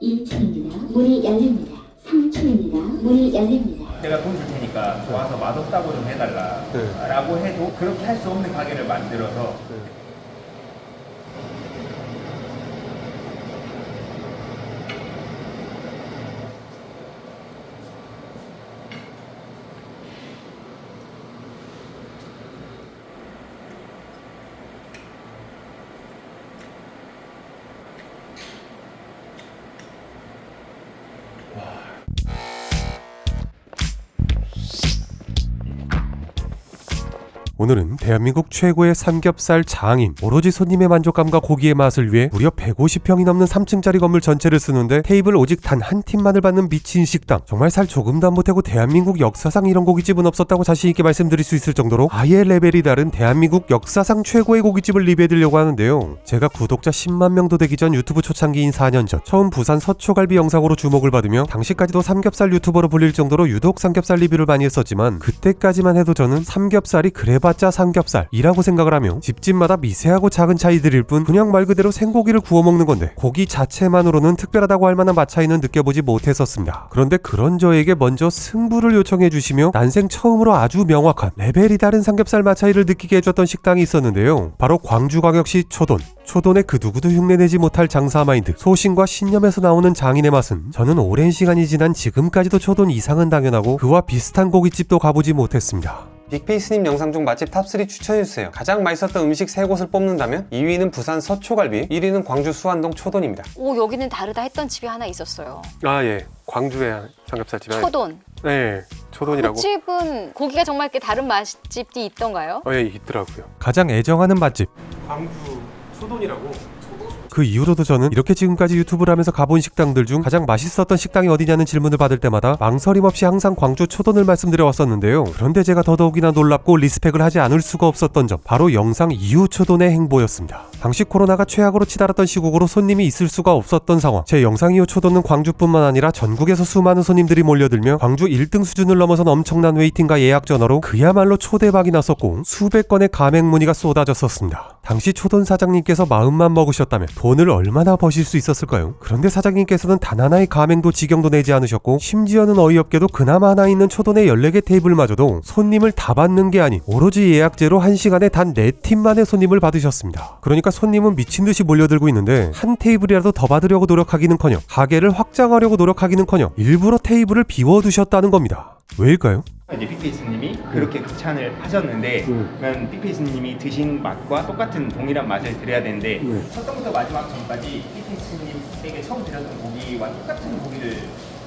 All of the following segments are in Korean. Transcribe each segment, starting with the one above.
1층입니다. 문이 열립니다. 3층입니다. 문이 열립니다. 내가 돈 줄 테니까 와서 맛없다고 좀 해달라 라고 해도 그렇게 할 수 없는 가게를 만들어서 오늘은 대한민국 최고의 삼겹살 장인, 오로지 손님의 만족감과 고기의 맛을 위해 무려 150평이 넘는 3층짜리 건물 전체를 쓰는데 테이블 오직 단 한 팀만을 받는 미친 식당. 정말 살 조금도 안 보태고 대한민국 역사상 이런 고깃집은 없었다고 자신있게 말씀드릴 수 있을 정도로 아예 레벨이 다른 대한민국 역사상 최고의 고깃집을 리뷰해드리려고 하는데요. 제가 구독자 10만 명도 되기 전 유튜브 초창기인 4년 전 처음 부산 서초갈비 영상으로 주목을 받으며 당시까지도 삼겹살 유튜버로 불릴 정도로 유독 삼겹살 리뷰를 많이 했었지만 그때까지만 해도 저는 삼겹살이 그래봤자 삼겹살이라고 생각을 하며 집집마다 미세하고 작은 차이들일 뿐 그냥 말 그대로 생고기를 구워 먹는 건데 고기 자체만으로는 특별하다고 할 만한 맛 차이는 느껴보지 못했었습니다. 그런데 그런 저에게 먼저 승부를 요청해 주시며 난생 처음으로 아주 명확한 레벨이 다른 삼겹살 맛 차이를 느끼게 해줬던 식당이 있었는데요. 바로 광주광역시 초돈. 초돈의 그 누구도 흉내내지 못할 장사 마인드, 소신과 신념에서 나오는 장인의 맛은 저는 오랜 시간이 지난 지금까지도 초돈 이상은 당연하고 그와 비슷한 고깃집도 가보지 못했습니다. 빅페이스님 영상 중 맛집 탑3 추천해주세요. 가장 맛있었던 음식 3곳을 뽑는다면 2위는 부산 서초갈비, 1위는 광주 수안동 초돈입니다. 오, 여기는 다르다 했던 집이 하나 있었어요. 아, 예. 광주의 삼겹살집. 초돈. 네, 초돈이라고. 그 집은 고기가 정말 이렇게 다른 맛집이 있던가요? 예, 있더라고요. 가장 애정하는 맛집. 광주 초돈이라고. 그 이후로도 저는 이렇게 지금까지 유튜브를 하면서 가본 식당들 중 가장 맛있었던 식당이 어디냐는 질문을 받을 때마다 망설임 없이 항상 광주 초돈을 말씀드려 왔었는데요. 그런데 제가 더더욱이나 놀랍고 리스펙을 하지 않을 수가 없었던 점, 바로 영상 이후 초돈의 행보였습니다. 당시 코로나가 최악으로 치달았던 시국으로 손님이 있을 수가 없었던 상황. 제 영상 이후 초돈은 광주뿐만 아니라 전국에서 수많은 손님들이 몰려들며 광주 1등 수준을 넘어선 엄청난 웨이팅과 예약 전화로 그야말로 초대박이 났었고 수백 건의 가맹 문의가 쏟아졌었습니다. 당시 초돈 사장님께서 마음만 먹으셨다면 돈을 얼마나 버실 수 있었을까요? 그런데 사장님께서는 단 하나의 가맹도 지경도 내지 않으셨고 심지어는 어이없게도 그나마 하나 있는 초돈의 14개 테이블마저도 손님을 다 받는 게 아닌 오로지 예약제로 1시간에 단 4팀만의 손님을 받으셨습니다. 그러니까 손님은 미친듯이 몰려들고 있는데 한 테이블이라도 더 받으려고 노력하기는커녕 가게를 확장하려고 노력하기는커녕 일부러 테이블을 비워두셨다는 겁니다. 왜일까요? 이제 빅페이스님이 그렇게 극찬을 하셨는데 그러면 빅페이스님이 드신 맛과 똑같은 동일한 맛을 드려야 되는데 첫 번부터 마지막 전까지 빅페이스님에게 처음 드렸던 고기와 똑같은 고기를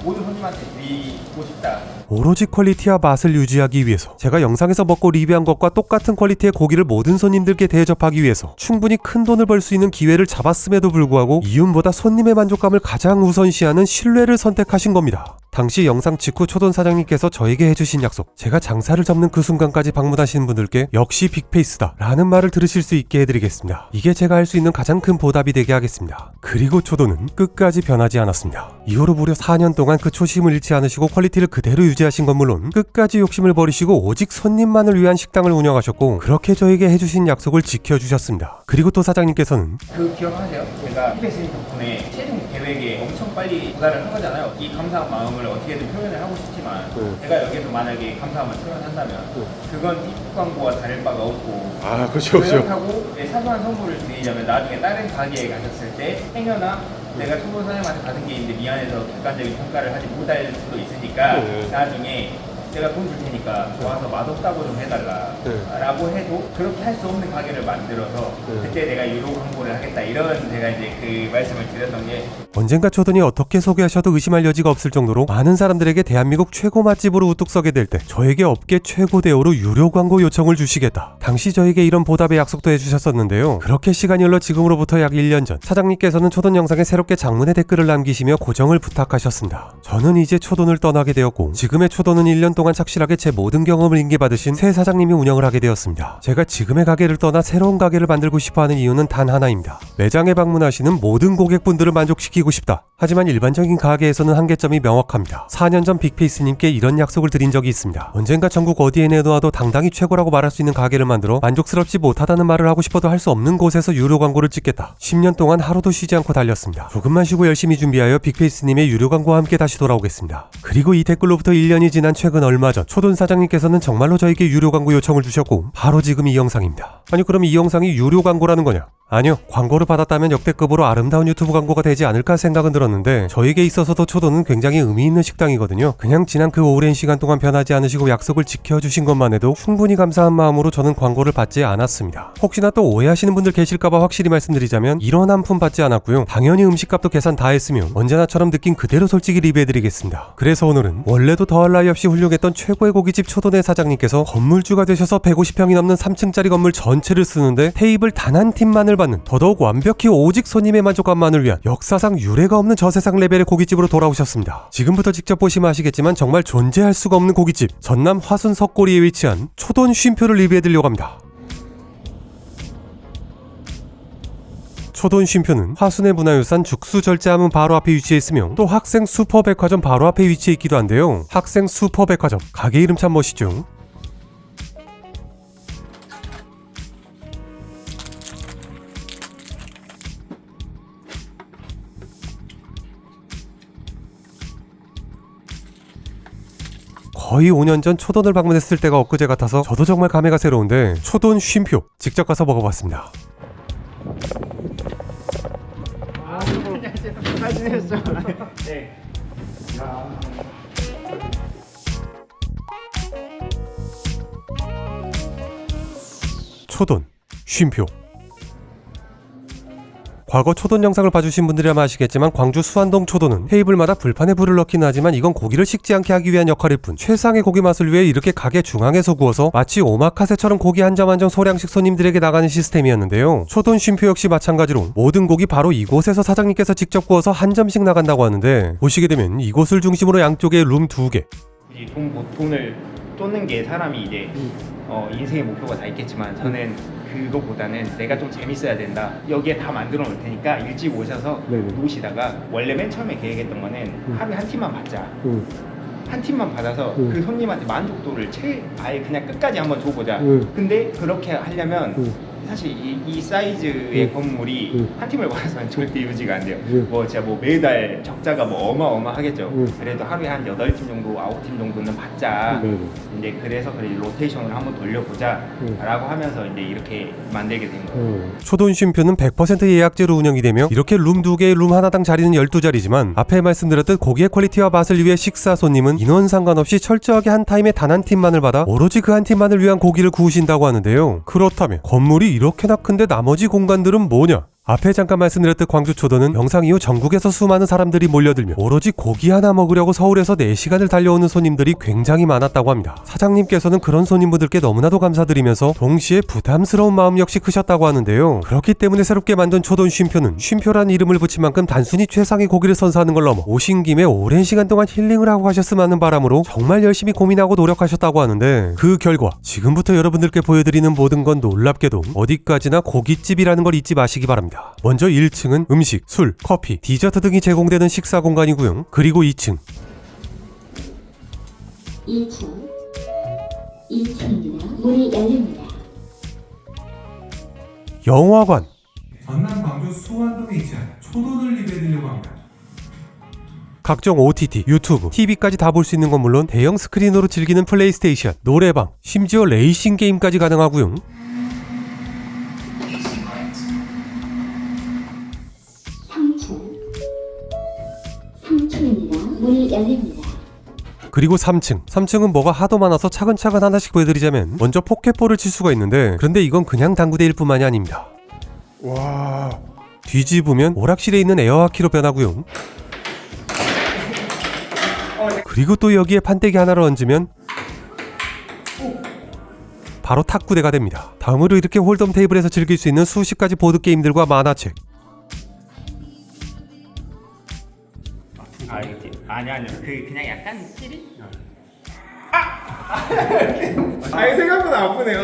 모든 손님한테 드리고 싶다. 오로지 퀄리티와 맛을 유지하기 위해서 제가 영상에서 먹고 리뷰한 것과 똑같은 퀄리티의 고기를 모든 손님들께 대접하기 위해서 충분히 큰 돈을 벌 수 있는 기회를 잡았음에도 불구하고 이윤보다 손님의 만족감을 가장 우선시하는 신뢰를 선택하신 겁니다. 당시 영상 직후 초돈 사장님께서 저에게 해주신 약속, 제가 장사를 접는 그 순간까지 방문하시는 분들께 역시 빅페이스다 라는 말을 들으실 수 있게 해드리겠습니다. 이게 제가 할 수 있는 가장 큰 보답이 되게 하겠습니다. 그리고 초돈은 끝까지 변하지 않았습니다. 이후로 무려 4년 동안 그 초심을 잃지 않으시고 퀄리티를 그대로 유지하신 건 물론 끝까지 욕심을 버리시고 오직 손님만을 위한 식당을 운영하셨고 그렇게 저에게 해주신 약속을 지켜주셨습니다. 그리고 또 사장님께서는 그 기억하세요? 제가 빅페이스님 덕분에 최종 계획에 엄청 빨리 도달을 한 거잖아요. 이 감사한 마음을 어떻게든 표현을 하고 싶지만 제가 여기서 만약에 감사함을 표현한다면 그건 틱톡 광고와 다를 바가 없고 아, 그렇죠. 그렇다고 내 사소한 선물을 드리자면 나중에 다른 가게에 가셨을 때 행여나 내가 초보 사장님한테 받은 게 있는데 미안해서 객관적인 평가를 하지 못할 수도 있으니까 나중에 내가 돈 줄 테니까 와서 맛없다고 좀 해달라 라고 해도 그렇게 할 수 없는 가게를 만들어서 그때 내가 유료 광고를 하겠다 이런 제가 이제 그 말씀을 드렸던 게 언젠가 초돈이 어떻게 소개하셔도 의심할 여지가 없을 정도로 많은 사람들에게 대한민국 최고 맛집으로 우뚝 서게 될 때 저에게 업계 최고 대우로 유료 광고 요청을 주시겠다. 당시 저에게 이런 보답의 약속도 해주셨었는데요. 그렇게 시간이 흘러 지금으로부터 약 1년 전 사장님께서는 초돈 영상에 새롭게 장문의 댓글을 남기시며 고정을 부탁하셨습니다. 저는 이제 초돈을 떠나게 되었고 지금의 초돈은 1년 동안 동안 착실하게 제 모든 경험을 인계받으신 새 사장님이 운영을 하게 되었습니다. 제가 지금의 가게를 떠나 새로운 가게를 만들고 싶어하는 이유는 단 하나입니다. 매장에 방문하시는 모든 고객분들을 만족시키고 싶다. 하지만 일반적인 가게에서는 한계점이 명확합니다. 4년 전 빅페이스님께 이런 약속을 드린 적이 있습니다. 언젠가 전국 어디에 내놓아도 당당히 최고라고 말할 수 있는 가게를 만들어 만족스럽지 못하다는 말을 하고 싶어도 할 수 없는 곳에서 유료 광고를 찍겠다. 10년 동안 하루도 쉬지 않고 달렸습니다. 조금만 쉬고 열심히 준비하여 빅페이스님의 유료 광고와 함께 다시 돌아오겠습니다. 그리고 이 댓글로부터 1년이 지난 최근 얼마 전 초돈 사장님께서는 정말로 저에게 유료 광고 요청을 주셨고 바로 지금 이 영상입니다. 아니 그럼 이 영상이 유료 광고라는 거냐? 아니요, 광고를 받았다면 역대급으로 아름다운 유튜브 광고가 되지 않을까 생각은 들었는데 저에게 있어서도 초돈은 굉장히 의미 있는 식당이거든요. 그냥 지난 그 오랜 시간 동안 변하지 않으시고 약속을 지켜주신 것만 해도 충분히 감사한 마음으로 저는 광고를 받지 않았습니다. 혹시나 또 오해하시는 분들 계실까봐 확실히 말씀드리자면 이런 한 푼 받지 않았고요. 당연히 음식값도 계산 다 했으며 언제나처럼 느낀 그대로 솔직히 리뷰해드리겠습니다. 그래서 오늘은 원래도 더할 나위 없이 훌륭했던 최고의 고깃집 초돈의 사장님께서 건물주가 되셔서 150평이 넘는 3층짜리 건물 전체를 쓰는데 테이블 단 한 팀만을 받는 더더욱 완벽히 오직 손님의 만족감만을 위한 역사상 유례가 없는 저세상 레벨의 고깃집으로 돌아오셨습니다. 지금부터 직접 보시면 아시겠지만 정말 존재할 수가 없는 고깃집 전남 화순 석고리에 위치한 초돈 쉼표를 리뷰해드리려고 합니다. 초돈 쉼표는 화순의 문화유산 죽수절제함은 바로 앞에 위치해 있으며 또 학생 슈퍼백화점 바로 앞에 위치해 있기도 한데요. 학생 슈퍼백화점 가게 이름 참 멋있죠. 거의 5년 전 초돈을 방문했을 때가 엊그제 같아서 저도 정말 감회가 새로운데 초돈 쉼표 직접 가서 먹어봤습니다. 안녕하세요. 잘 지내셨죠? 네. 초돈 쉼표. 과거 초돈 영상을 봐주신 분들이라면 아시겠지만 광주 수안동 초돈은 테이블마다 불판에 불을 넣기는 하지만 이건 고기를 식지 않게 하기 위한 역할일 뿐 최상의 고기 맛을 위해 이렇게 가게 중앙에서 구워서 마치 오마카세처럼 고기 한 점 한 점 소량씩 손님들에게 나가는 시스템이었는데요. 초돈 쉼표 역시 마찬가지로 모든 고기 바로 이곳에서 사장님께서 직접 구워서 한 점씩 나간다고 하는데 보시게 되면 이곳을 중심으로 양쪽에 룸 2개 굳이 돈을 쫓는 게 사람이 이제 인생의 목표가 다 있겠지만 저는 그거보다는 내가 좀 재밌어야 된다. 여기에 다 만들어 놓을 테니까 일찍 오셔서 놓으시다가 원래 맨 처음에 계획했던 거는 하루에 한 팀만 받자. 한 팀만 받아서 그 손님한테 만족도를 아예 그냥 끝까지 한번 줘보자. 근데 그렇게 하려면 사실 이 사이즈의 건물이 한 팀을 받아서는 절대 유지가 안 돼요. 뭐 진짜 뭐 매달 적자가 뭐 어마어마하겠죠. 그래도 하루에 한 8팀 정도 9팀 정도는 받자. 이제 그래서 로테이션을 한번 돌려보자 라고 하면서 이제 이렇게 만들게 된 거예요. 초돈 쉼표는 100% 예약제로 운영이 되며 이렇게 룸 2개에 룸 하나당 자리는 12자리지만 앞에 말씀드렸듯 고기의 퀄리티와 맛을 위해 식사 손님은 인원 상관없이 철저하게 한 타임에 단 한 팀만을 받아 오로지 그 한 팀만을 위한 고기를 구우신다고 하는데요. 그렇다면 건물이 이렇게나 큰데 나머지 공간들은 뭐냐? 앞에 잠깐 말씀드렸듯 광주 초돈은 영상 이후 전국에서 수많은 사람들이 몰려들며 오로지 고기 하나 먹으려고 서울에서 4시간을 달려오는 손님들이 굉장히 많았다고 합니다. 사장님께서는 그런 손님분들께 너무나도 감사드리면서 동시에 부담스러운 마음 역시 크셨다고 하는데요. 그렇기 때문에 새롭게 만든 초돈 쉼표는 쉼표란 이름을 붙인 만큼 단순히 최상의 고기를 선사하는 걸 넘어 오신 김에 오랜 시간 동안 힐링을 하고 가셨으면 하는 바람으로 정말 열심히 고민하고 노력하셨다고 하는데 그 결과 지금부터 여러분들께 보여드리는 모든 건 놀랍게도 어디까지나 고깃집이라는 걸 잊지 마시기 바랍니다. 먼저 1층은 음식, 술, 커피, 디저트 등이 제공되는 식사 공간이고요. 그리고 2층 2층입니다. 문이 열립니다. 영화관 전남 광주 수안동에 위치한 초돈을 리뷰해드리려고 합니다. 각종 OTT, 유튜브, TV까지 다 볼 수 있는 건 물론 대형 스크린으로 즐기는 플레이스테이션, 노래방, 심지어 레이싱 게임까지 가능하고요. 3층입니다. 문이 열립니다. 그리고 3층은 뭐가 하도 많아서 차근차근 하나씩 보여드리자면 먼저 포켓볼을 칠 수가 있는데 그런데 이건 그냥 당구대일 뿐만이 아닙니다. 와, 뒤집으면 오락실에 있는 에어하키로 변하고요. 그리고 또 여기에 판때기 하나를 얹으면 바로 탁구대가 됩니다. 다음으로 이렇게 홀덤 테이블에서 즐길 수 있는 수십 가지 보드게임들과 만화책, 아니요. 그냥 약간 찌릿? 아! 아 생각보다 아프네요.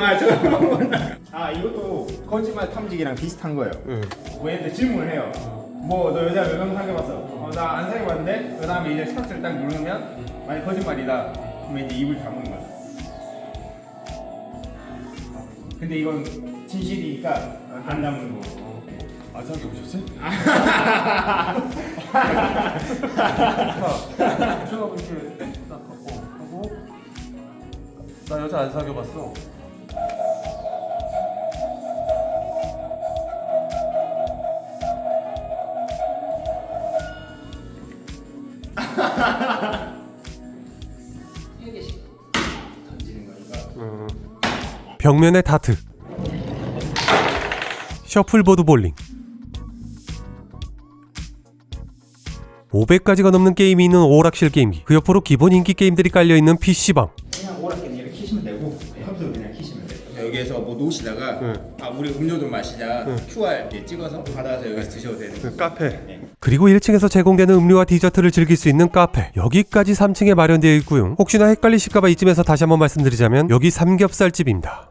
이것도 거짓말 탐지기랑 비슷한 거예요. 왜 질문을 해요. 뭐 너 여자 몇 명 사귀어봤어? 나 안 사귀어봤는데 그 다음에 이제 스타트를 딱 누르면 만약 거짓말이다 그러면 이제 입을 다무는 거야. 근데 이건 진실이니까 안 다무는 거. 안 사귀어보셨어요? 수업 이렇게 딱 하고 나 여자 안 사귀어봤어. 벽면에 다트, 셔플보드 볼링, 500가지가 넘는 게임이 있는 오락실 게임기, 그 옆으로 기본 인기 게임들이 깔려있는 PC방. 그냥 오락기는 이렇게 키시면 되고 컴퓨터 그냥 키시면 돼요. 여기에서 뭐 놓으시다가 우리 음료 좀 마시자 QR 찍어서 받아서 여기서 드셔도 되는 거예요. 카페. 그리고 1층에서 제공되는 음료와 디저트를 즐길 수 있는 카페, 여기까지 3층에 마련되어 있고요. 혹시나 헷갈리실까봐 이쯤에서 다시 한번 말씀드리자면 여기 삼겹살집입니다.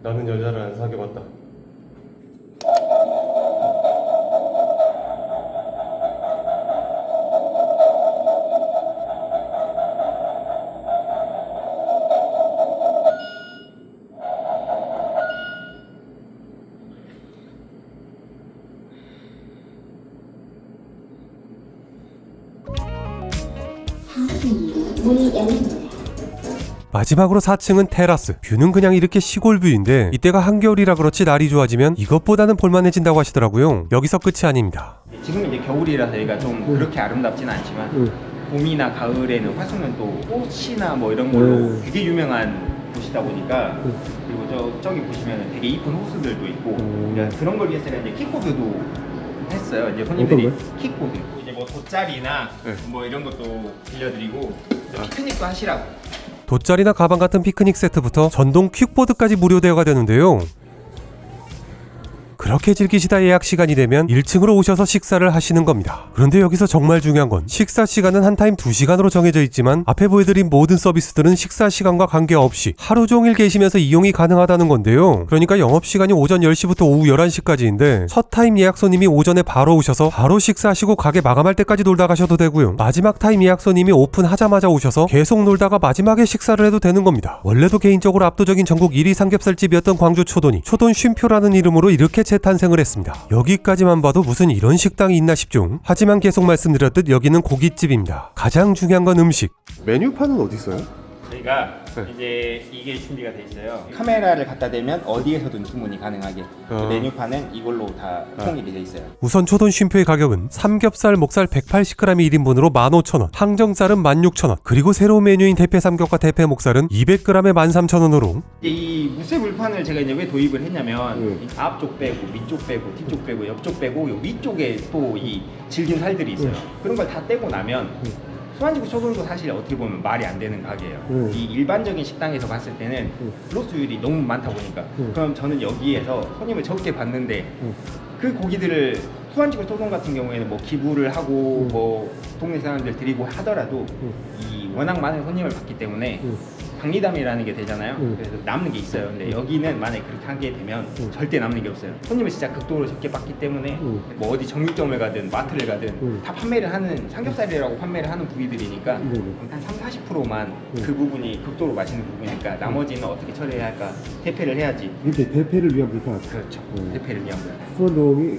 나는 여자를 안 사귀어봤다. 하수입니다. 문이 열립니다. 마지막으로 4층은 테라스. 뷰는 그냥 이렇게 시골 뷰인데 이때가 한겨울이라 그렇지 날이 좋아지면 이것보다는 볼만해진다고 하시더라고요. 여기서 끝이 아닙니다. 지금은 이제 겨울이라서 여기가 좀 그렇게 아름답지는 않지만 봄이나 가을에는 화수는 또 꽃이나 뭐 이런 걸로 되게 유명한 곳이다 보니까 그리고 저기 보시면 되게 이쁜 호수들도 있고 그런 걸 위해서 이제 킥보드도 했어요. 이제 손님들이 킥보드 이제 뭐 돗자리나 뭐 이런 것도 빌려드리고 피크닉도 하시라고. 돗자리나 가방 같은 피크닉 세트부터 전동 퀵보드까지 무료 대여가 되는데요. 그렇게 즐기시다 예약 시간이 되면 1층으로 오셔서 식사를 하시는 겁니다. 그런데 여기서 정말 중요한 건 식사 시간은 한 타임 2시간으로 정해져 있지만 앞에 보여드린 모든 서비스들은 식사 시간과 관계없이 하루 종일 계시면서 이용이 가능하다는 건데요. 그러니까 영업시간이 오전 10시부터 오후 11시까지인데 첫 타임 예약 손님이 오전에 바로 오셔서 바로 식사하시고 가게 마감할 때까지 놀다 가셔도 되고요. 마지막 타임 예약 손님이 오픈하자마자 오셔서 계속 놀다가 마지막에 식사를 해도 되는 겁니다. 원래도 개인적으로 압도적인 전국 1위 삼겹살집이었던 광주 초돈이 초돈 쉼표라는 이름으로 이렇게 재탄생을 했습니다. 여기까지만 봐도 무슨 이런 식당이 있나 싶죠. 하지만 계속 말씀드렸듯 여기는 고깃집입니다. 가장 중요한 건 음식. 메뉴판은 어디 있어요? 저희가 이제 이게 준비가 돼 있어요. 카메라를 갖다 대면 어디에서든 주문이 가능하게 그 메뉴판은 이걸로 다 통일이 돼 있어요. 우선 초돈 쉼표의 가격은 삼겹살, 목살 180g이 1인분으로 15,000원, 항정살은 16,000원, 그리고 새로운 메뉴인 대패 삼겹과 대패 목살은 200g에 13,000원으로 이 무쇠 불판을 제가 이제 왜 도입을 했냐면 이 앞쪽 빼고 위쪽 빼고 뒤쪽 빼고 옆쪽 빼고 요 위쪽에 또 이 질긴 살들이 있어요. 그런 걸 다 떼고 나면 수완지구 초돈도 사실 어떻게 보면 말이 안 되는 가게예요. 이 일반적인 식당에서 봤을 때는 로스율이 너무 많다 보니까 그럼 저는 여기에서 손님을 적게 받는데 그 고기들을 수완지구 초돈 같은 경우에는 뭐 기부를 하고 뭐 동네 사람들 드리고 하더라도 이 워낙 많은 손님을 받기 때문에 박리담이라는 게 되잖아요. 그래서 남는 게 있어요. 근데 여기는 만약에 그렇게 하게 되면 절대 남는 게 없어요. 손님을 진짜 극도로 적게 받기 때문에 뭐 어디 정육점을 가든 마트를 가든 다 판매를 하는 삼겹살이라고 판매를 하는 부위들이니까 한 30-40%만 그 부분이 극도로 맛있는 부분이니까 나머지는 어떻게 처리해야 할까? 대패를 해야지. 이렇게 대패를 위한 불판. 그렇죠. 대패를 위한 불판. 수원동이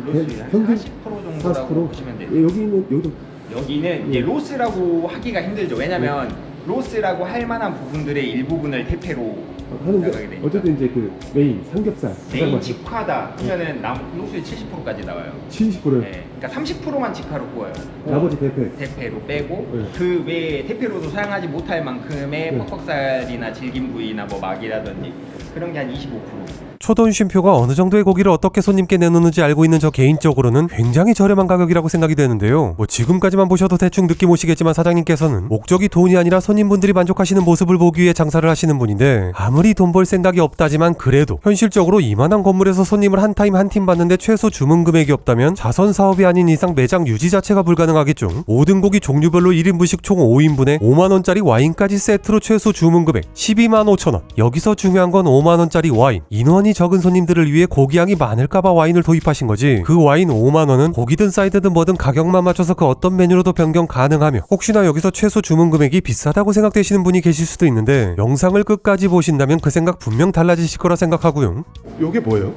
로스율 한 평균 40% 정도라고 보시면 돼요. 여기는 여기도 여기는 이제 로스라고 하기가 힘들죠. 왜냐면 로스라고 할 만한 부분들의 일부분을 대패로 나가게 하는데 되니까. 어쨌든 이제 그 메인 삼겹살 메인 직화다 하면은 로스의 70%까지 나와요. 70%요. 네, 그러니까 30%만 직화로 구워요. 나머지 대패. 대패로 빼고 네. 그 외에 대패로도 사용하지 못할 만큼의 퍽퍽살이나 질긴 부위나 뭐 막이라든지 그런 게 한 25%. 초돈 쉼표가 어느 정도의 고기를 어떻게 손님께 내놓는지 알고 있는 저 개인적으로는 굉장히 저렴한 가격이라고 생각이 되는데요. 뭐 지금까지만 보셔도 대충 느낌 오시겠지만 사장님께서는 목적이 돈이 아니라 손님분들이 만족하시는 모습을 보기 위해 장사를 하시는 분인데, 아무리 돈 벌 생각이 없다지만 그래도 현실적으로 이만한 건물에서 손님을 한 타임 한 팀 받는데 최소 주문 금액이 없다면 자선 사업이 아닌 이상 매장 유지 자체가 불가능하겠죠. 모든 고기 종류별로 1인분씩 총 5인분에 5만원짜리 와인까지 세트로 최소 주문 금액 12만 5천원. 여기서 중요한 건 5만원짜리 와인. 인원이 적은 손님들을 위해 고기양이 많을까봐 와인을 도입하신 거지, 그 와인 5만원은 고기든 사이드든 뭐든 가격만 맞춰서 그 어떤 메뉴로도 변경 가능하며, 혹시나 여기서 최소 주문 금액이 비싸다고 생각되시는 분이 계실 수도 있는데 영상을 끝까지 보신다면 그 생각 분명 달라지실 거라 생각하고요. 요게 뭐예요?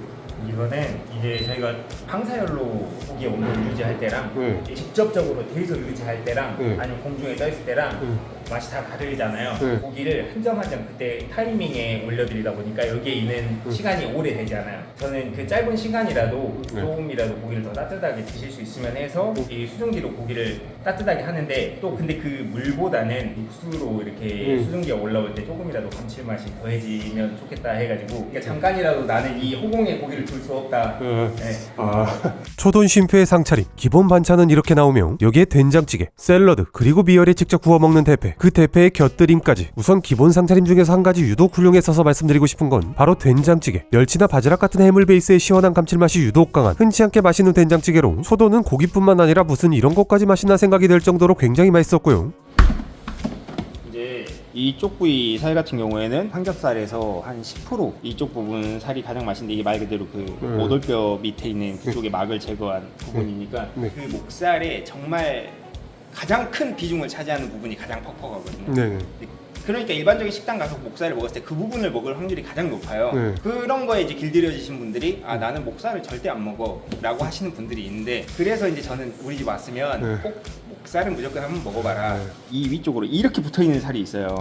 이거는 이제 저희가 방사열로 고기 온도를 유지할 때랑 직접적으로 대에서 유지할 때랑 아니면 공중에 떠 있을 때랑 맛이 다 다르잖아요. 고기를 한 점 한 점 그때 타이밍에 올려드리다 보니까 여기에 있는 시간이 오래 되지 않아요. 저는 그 짧은 시간이라도 조금이라도 고기를 더 따뜻하게 드실 수 있으면 해서 이 수증기로 고기를 따뜻하게 하는데, 또 근데 그 물보다는 육수로 이렇게 수증기가 올라올 때 조금이라도 감칠맛이 더해지면 좋겠다 해가지고, 그러니까 잠깐이라도 나는 이 호공에 고기를 둘 수 없다. 초돈 쉼표의 상차림, 기본 반찬은 이렇게 나오며 여기에 된장찌개, 샐러드, 그리고 미열에 직접 구워 먹는 대패, 그 대패의 곁들임까지. 우선 기본 상차림 중에서 한 가지 유독 훌륭했어서 말씀드리고 싶은 건 바로 된장찌개. 멸치나 바지락 같은 해물 베이스의 시원한 감칠맛이 유독 강한 흔치 않게 맛있는 된장찌개로 초돈은 고기뿐만 아니라 무슨 이런 것까지 맛있나 생각이 될 정도로 굉장히 맛있었고요. 이제 이쪽 부위 살 같은 경우에는 삼겹살에서 한 10% 이쪽 부분 살이 가장 맛있는데, 이게 말 그대로 그 오돌뼈 밑에 있는 그쪽의 막을 제거한 부분이니까 그 목살에 정말 가장 큰 비중을 차지하는 부분이 가장 퍽퍽하거든요. 그러니까 일반적인 식당 가서 목살을 먹었을 때 그 부분을 먹을 확률이 가장 높아요. 그런 거에 이제 길들여지신 분들이 나는 목살을 절대 안 먹어 라고 하시는 분들이 있는데, 그래서 이제 저는 우리 집 왔으면 꼭 목살은 무조건 한번 먹어봐라. 이 위쪽으로 이렇게 붙어있는 살이 있어요.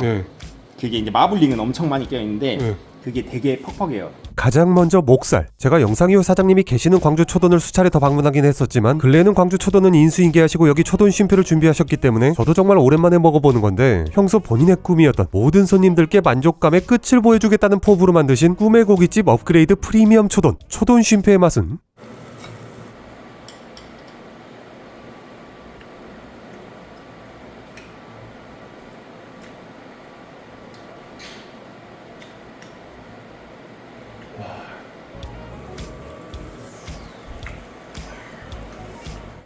그게 이제 마블링은 엄청 많이 껴있는데 그게 되게 퍽퍽해요. 가장 먼저 목살. 제가 영상 이후 사장님이 계시는 광주 초돈을 수차례 더 방문하긴 했었지만 근래에는 광주 초돈은 인수인계하시고 여기 초돈 쉼표를 준비하셨기 때문에 저도 정말 오랜만에 먹어보는 건데, 평소 본인의 꿈이었던 모든 손님들께 만족감의 끝을 보여주겠다는 포부로 만드신 꿈의 고깃집 업그레이드 프리미엄 초돈. 초돈 쉼표의 맛은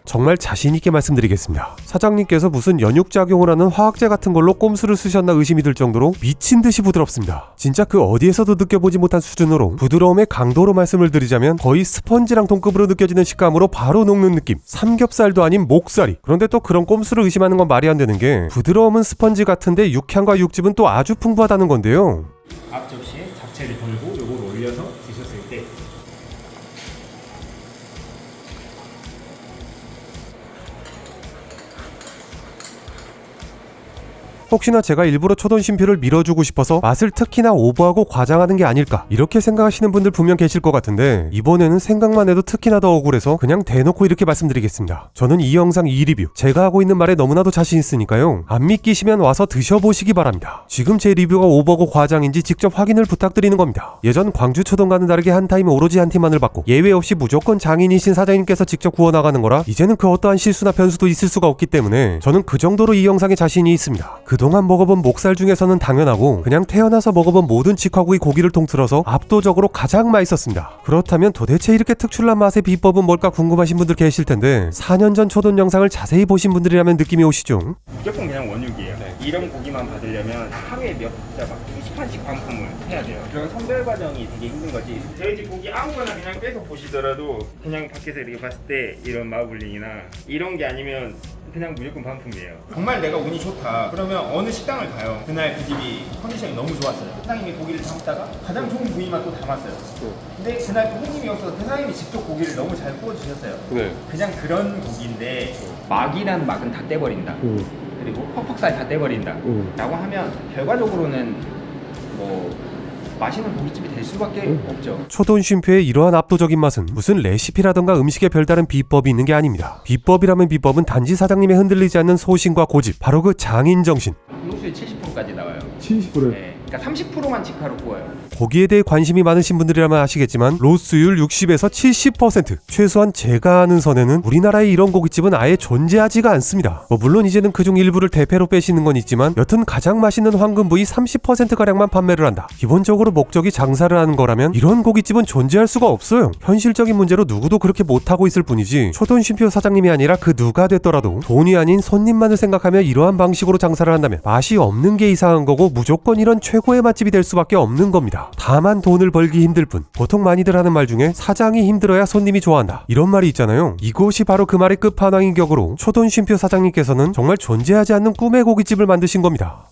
정말 자신있게 말씀드리겠습니다. 사장님께서 무슨 연육작용을 하는 화학제 같은 걸로 꼼수를 쓰셨나 의심이 들 정도로 미친듯이 부드럽습니다. 진짜 그 어디에서도 느껴보지 못한 수준으로 부드러움의 강도로 말씀을 드리자면 거의 스펀지랑 동급으로 느껴지는 식감으로 바로 녹는 느낌. 삼겹살도 아닌 목살이. 그런데 또 그런 꼼수를 의심하는 건 말이 안 되는 게, 부드러움은 스펀지 같은데 육향과 육즙은 또 아주 풍부하다는 건데요. 앞 접시에 잡채를 돌고 요걸 올려서 드셨을 때 혹시나 제가 일부러 초돈 쉼표를 밀어주고 싶어서 맛을 특히나 오버하고 과장하는 게 아닐까 이렇게 생각하시는 분들 분명 계실 것 같은데, 이번에는 생각만 해도 특히나 더 억울해서 그냥 대놓고 이렇게 말씀드리겠습니다. 저는 이 영상 이 리뷰 제가 하고 있는 말에 너무나도 자신 있으니까요, 안 믿기시면 와서 드셔보시기 바랍니다. 지금 제 리뷰가 오버고 과장인지 직접 확인을 부탁드리는 겁니다. 예전 광주 초돈과는 다르게 한 타임에 오로지 한 팀만을 받고 예외 없이 무조건 장인이신 사장님께서 직접 구워나가는 거라 이제는 그 어떠한 실수나 변수도 있을 수가 없기 때문에 저는 그 정도로 이 영상에 자신이 있습니다. 그동안 먹어본 목살 중에서는 당연하고 그냥 태어나서 먹어본 모든 직화구이 고기를 통틀어서 압도적으로 가장 맛있었습니다. 그렇다면 도대체 이렇게 특출난 맛의 비법은 뭘까 궁금하신 분들 계실 텐데, 4년 전 초돈 영상을 자세히 보신 분들이라면 느낌이 오시죠? 무조건 그냥 원육이에요. 이런 고기만 받으려면 하루에 몇 진짜 막 수십판씩 반품을 해야 돼요. 그런 선별 과정이 되게 힘든 거지. 저희 집 고기 아무거나 그냥 빼서 보시더라도 그냥 밖에서 이렇게 봤을 때 이런 마블링이나 이런 게 아니면 그냥 무조건 반품이에요. 정말 내가 운이 좋다 그러면 어느 식당을 가요. 그날 그 집이 컨디션이 너무 좋았어요. 사장님이 고기를 담다가 가장 좋은 부위만 또 담았어요. 근데 그날 또 손님이 없어서 사장님이 직접 고기를 너무 잘 구워주셨어요. 그냥 그런 고기인데 막이란 막은 다 떼버린다. 그리고 퍽퍽살 다 떼버린다. 라고 하면 결과적으로는 뭐 맛있는 고깃집이 될 수밖에 없죠. 초돈 쉼표의 이러한 압도적인 맛은 무슨 레시피라던가 음식에 별다른 비법이 있는 게 아닙니다. 비법이라면 비법은 단지 사장님의 흔들리지 않는 소신과 고집, 바로 그 장인 정신. 육수에 70%까지 나와요. 70%요? 네. 그러니까 30%만 직화로 구워요. 고기에 대해 관심이 많으신 분들이라면 아시겠지만 로스율 60에서 70%, 최소한 제가 아는 선에는 우리나라의 이런 고깃집은 아예 존재하지가 않습니다. 물론 이제는 그중 일부를 대패로 빼시는 건 있지만 여튼 가장 맛있는 황금 부위 30%가량만 판매를 한다. 기본적으로 목적이 장사를 하는 거라면 이런 고깃집은 존재할 수가 없어요. 현실적인 문제로 누구도 그렇게 못하고 있을 뿐이지 초돈 쉼표 사장님이 아니라 그 누가 됐더라도 돈이 아닌 손님만을 생각하며 이러한 방식으로 장사를 한다면 맛이 없는 게 이상한 거고 무조건 이런 최고의 맛집이 될 수밖에 없는 겁니다. 다만 돈을 벌기 힘들 뿐. 보통 많이들 하는 말 중에 사장이 힘들어야 손님이 좋아한다, 이런 말이 있잖아요. 이것이 바로 그 말의 끝판왕인 격으로 초돈 쉼표 사장님께서는 정말 존재하지 않는 꿈의 고깃집을 만드신 겁니다.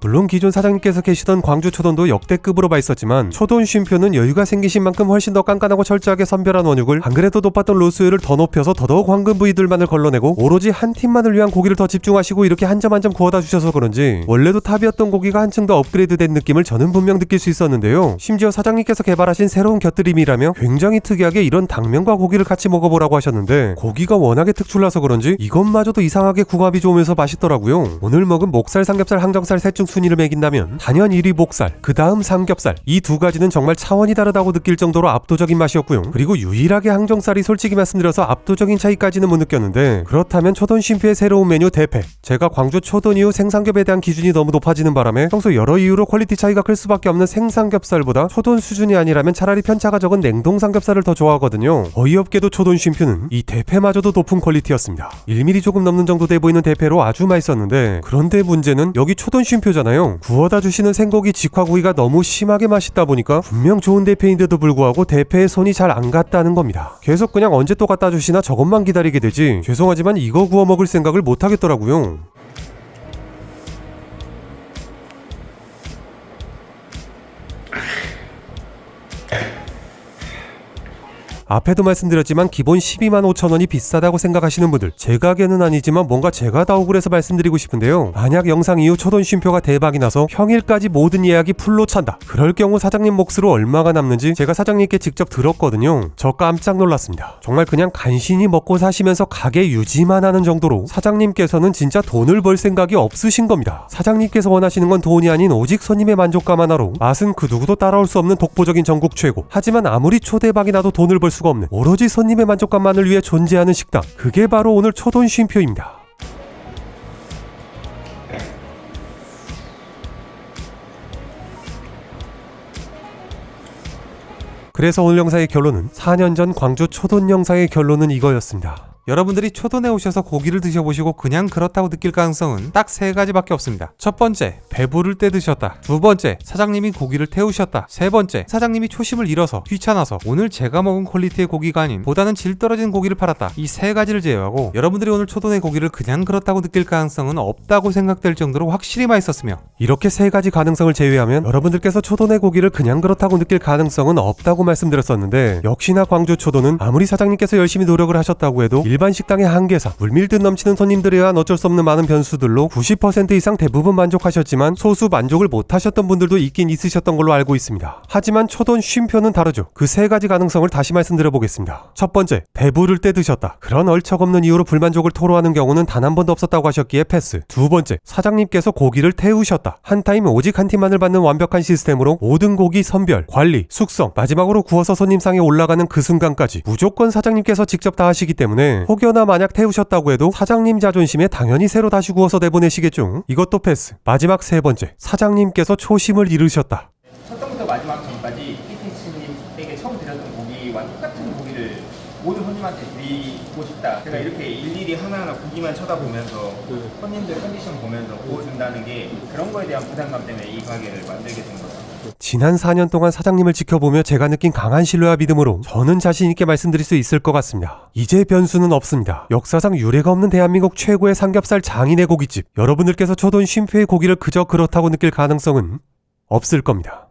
물론 기존 사장님께서 계시던 광주 초돈도 역대급으로 맛있었지만 초돈 쉼표는 여유가 생기신 만큼 훨씬 더 깐깐하고 철저하게 선별한 원육을 안 그래도 높았던 로스율을 더 높여서 더더욱 황금 부위들만을 걸러내고 오로지 한 팀만을 위한 고기를 더 집중하시고 이렇게 한 점 한 점 구워다 주셔서 그런지 원래도 탑이었던 고기가 한층 더 업그레이드된 느낌을 저는 분명 느낄 수 있었는데요. 심지어 사장님께서 개발하신 새로운 곁들임이라며 굉장히 특이하게 이런 당면과 고기를 같이 먹어보라고 하셨는데 고기가 워낙에 특출나서 그런지 이것마저도 이상하게 궁합이 좋으면서 맛있더라고요. 오늘 먹은 목살, 삼겹살, 항정살 셋 중 순위를 매긴다면 단연 1위 목살, 그 다음 삼겹살, 이 두 가지는 정말 차원이 다르다고 느낄 정도로 압도적인 맛이었고요. 그리고 유일하게 항정살이 솔직히 말씀드려서 압도적인 차이까지는 못 느꼈는데 그렇다면 초돈 쉼표의 새로운 메뉴 대패, 제가 광주 초돈 이후 생삼겹에 대한 기준이 너무 높아지는 바람에 평소 여러 이유로 퀄리티 차이가 클 수밖에 없는 생삼겹살보다 초돈 수준이 아니라면 차라리 편차가 적은 냉동 삼겹살을 더 좋아하거든요. 어이없게도 초돈 쉼표는 이 대패마저도 높은 퀄리티였습니다. 1mm 조금 넘는 정도 돼 보이는 대패로 아주 맛있었는데 그런데 문제는 여기 초돈 쉼표잖아요. 구워다 주시는 생고기 직화구이가 너무 심하게 맛있다 보니까 분명 좋은 대패인데도 불구하고 대패에 손이 잘 안 갔다는 겁니다. 계속 그냥 언제 또 갖다 주시나 저것만 기다리게 되지 죄송하지만 이거 구워 먹을 생각을 못 하겠더라고요. 앞에도 말씀드렸지만 기본 125,000원이 비싸다고 생각하시는 분들, 제 가게는 아니지만 뭔가 제가 다 억울해서 말씀드리고 싶은데요. 만약 영상 이후 초돈 쉼표가 대박이 나서 평일까지 모든 예약이 풀로 찬다, 그럴 경우 사장님 몫으로 얼마가 남는지 제가 사장님께 직접 들었거든요. 저 깜짝 놀랐습니다. 정말 그냥 간신히 먹고 사시면서 가게 유지만 하는 정도로 사장님께서는 진짜 돈을 벌 생각이 없으신 겁니다. 사장님께서 원하시는 건 돈이 아닌 오직 손님의 만족감 하나로 맛은 그 누구도 따라올 수 없는 독보적인 전국 최고, 하지만 아무리 초대박이 나도 돈을 벌 수가 없는 오로지 손님의 만족감만을 위해 존재하는 식당, 그게 바로 오늘 초돈 쉼표입니다. 그래서 오늘 영상의 결론은 4년 전 광주 초돈 영상의 결론은 이거였습니다. 여러분들이 초돈에 오셔서 고기를 드셔보시고 그냥 그렇다고 느낄 가능성은 딱 3가지밖에 없습니다. 첫 번째, 배부를 때 드셨다. 두 번째, 사장님이 고기를 태우셨다. 세 번째, 사장님이 초심을 잃어서 귀찮아서 오늘 제가 먹은 퀄리티의 고기가 아닌 보다는 질 떨어진 고기를 팔았다. 이 3가지를 제외하고 여러분들이 오늘 초돈의 고기를 그냥 그렇다고 느낄 가능성은 없다고 생각될 정도로 확실히 맛있었으며, 이렇게 3가지 가능성을 제외하면 여러분들께서 초돈의 고기를 그냥 그렇다고 느낄 가능성은 없다고 말씀드렸었는데 역시나 광주 초돈은 아무리 사장님께서 열심히 노력을 하셨다고 해도 일반 식당의 한계상, 물밀듯 넘치는 손님들에 의한 어쩔 수 없는 많은 변수들로 90% 이상 대부분 만족하셨지만 소수 만족을 못하셨던 분들도 있긴 있으셨던 걸로 알고 있습니다. 하지만 초돈 쉼표는 다르죠. 그 3가지 가능성을 다시 말씀드려보겠습니다. 첫 번째, 배부를 때 드셨다. 그런 얼척없는 이유로 불만족을 토로하는 경우는 단 한 번도 없었다고 하셨기에 패스. 두 번째, 사장님께서 고기를 태우셨다. 한 타임 오직 한 팀만을 받는 완벽한 시스템으로 모든 고기 선별, 관리, 숙성, 마지막으로 구워서 손님상에 올라가는 그 순간까지 무조건 사장님께서 직접 다 하시기 때문에 혹여나 만약 태우셨다고 해도 사장님 자존심에 당연히 새로 다시 구워서 내보내시겠죠. 이것도 패스. 마지막 3번째, 사장님께서 초심을 잃으셨다. 첫점부터 마지막 전까지 피팅치님에게 처음 드렸던 고기와 똑같은 고기를 모든 손님한테 드리고 싶다. 제가 이렇게 일일이 하나하나 고기만 쳐다보면서 손님들 컨디션 보면서 구워준다는 게 그런 거에 대한 부담감 때문에 이 가게를 만들게 된 거예요. 지난 4년 동안 사장님을 지켜보며 제가 느낀 강한 신뢰와 믿음으로 저는 자신있게 말씀드릴 수 있을 것 같습니다. 이제 변수는 없습니다. 역사상 유례가 없는 대한민국 최고의 삼겹살 장인의 고깃집, 여러분들께서 초돈 쉼표의 고기를 그저 그렇다고 느낄 가능성은 없을 겁니다.